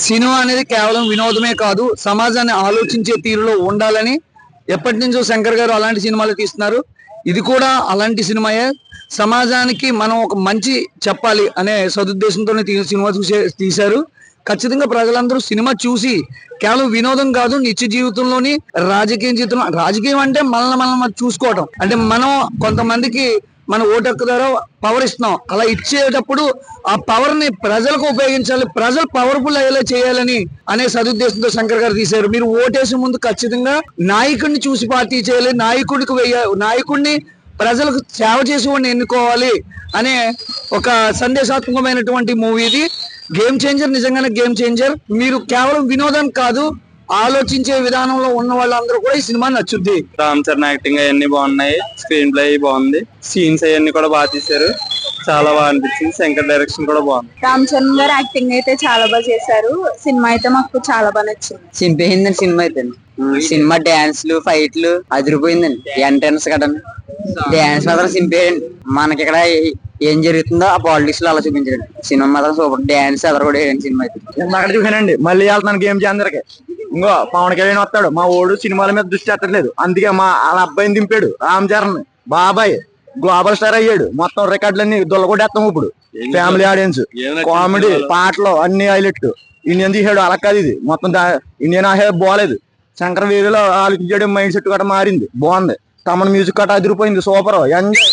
Cinema అనేది కేవలం వినోదమే కాదు, సమాజాన్ని ఆలోచించే తీరులో ఉండాలని ఎప్పటి నుంచో శంకర్ గారు అలాంటి సినిమాలు తీస్తున్నారు. ఇది కూడా అలాంటి సినిమాయే. సమాజానికి మనం ఒక మంచి చెప్పాలి అనే సదుద్దేశంతోనే సినిమా తీశారు. ఖచ్చితంగా ప్రజలందరూ సినిమా చూసి కేవలం వినోదం కాదు, నిత్య జీవితంలోని రాజకీయం అంటే మనం చూసుకోవటం. అంటే మనం కొంతమందికి మన ఓటు హక్కు ద్వారా పవర్ ఇస్తున్నాం. అలా ఇచ్చేటప్పుడు ఆ పవర్ ని ప్రజలకు ఉపయోగించాలి, ప్రజలు పవర్ఫుల్ అయ్యేలా చేయాలని అనే సదుద్దేశంతో శంకర్ గారు తీశారు. మీరు ఓటేసే ముందు ఖచ్చితంగా నాయకుడిని చూసి పార్టీ చేయాలి, నాయకుడిని ప్రజలకు సేవ చేసి వాడిని ఎన్నుకోవాలి అనే ఒక సందేశాత్మకమైనటువంటి మూవీ ఇది. గేమ్ చేంజర్, నిజంగానే గేమ్ చేంజర్. మీరు కేవలం వినోదం కాదు, ఆలోచించే విధానంలో ఉన్న వాళ్ళందరూ కూడా ఈ సినిమా నచ్చుద్ది. రామ్ చరణ్ యాక్టింగ్ అవన్నీ బాగున్నాయి, స్క్రీన్ ప్లే బాగుంది, సీన్స్ అవన్నీ కూడా బాగా తీశారు, చాలా బాగా అనిపించింది. శంకర్ డైరెక్షన్ కూడా బాగుంది. రామ్ చరణ్ గారు యాక్టింగ్ అయితే చాలా బాగా చేశారు. సినిమా అయితే మాకు చాలా బాగా నచ్చింది. చింపేసిందండి సినిమా అయితే. సినిమా డాన్స్లు ఫైట్లు అదిరిపోయిందండి. ఎంట్రన్స్ కదా డాన్స్ మాత్రం చింపేయండి. మనకి ఇక్కడ ఏం జరుగుతుందో ఆ పాలిటిక్స్ లో అలా చూపించండి. సినిమా మాత్రం సూపర్, డాన్స్ అదర్ కూడా సినిమా అయితే. అక్కడ చూసానండి, మళ్ళీ వెళ్తాను గేమ్ చేందరికి. ఇంకో పవన్ కళ్యాణ్ వస్తాడు, మా ఓడు సినిమాల మీద దృష్టి పెట్టట్లేదు, అందుకే వాళ్ళ అబ్బాయిని దింపాడు రామ్ చరణ్. బాబాయ్ గ్లోబల్ స్టార్ అయ్యాడు, మొత్తం రికార్డులన్నీ దొల్లగొట్టేస్తాం ఇప్పుడు. ఫ్యామిలీ ఆడియన్స్, కామెడీ, పాటలు అన్ని హైలైట్. ఇండియన్ తీసాడు, అలా కాదు ఇది మొత్తం. ఇండియన్ బాగాలేదు, శంకర్ వీరిలో ఆలోచించడం మైండ్ సెట్ గట్రా మారింది, బాగుంది. తమన్ మ్యూజిక్ గట్రా అదిరిపోయింది, సూపర్ ఎంజాయ్.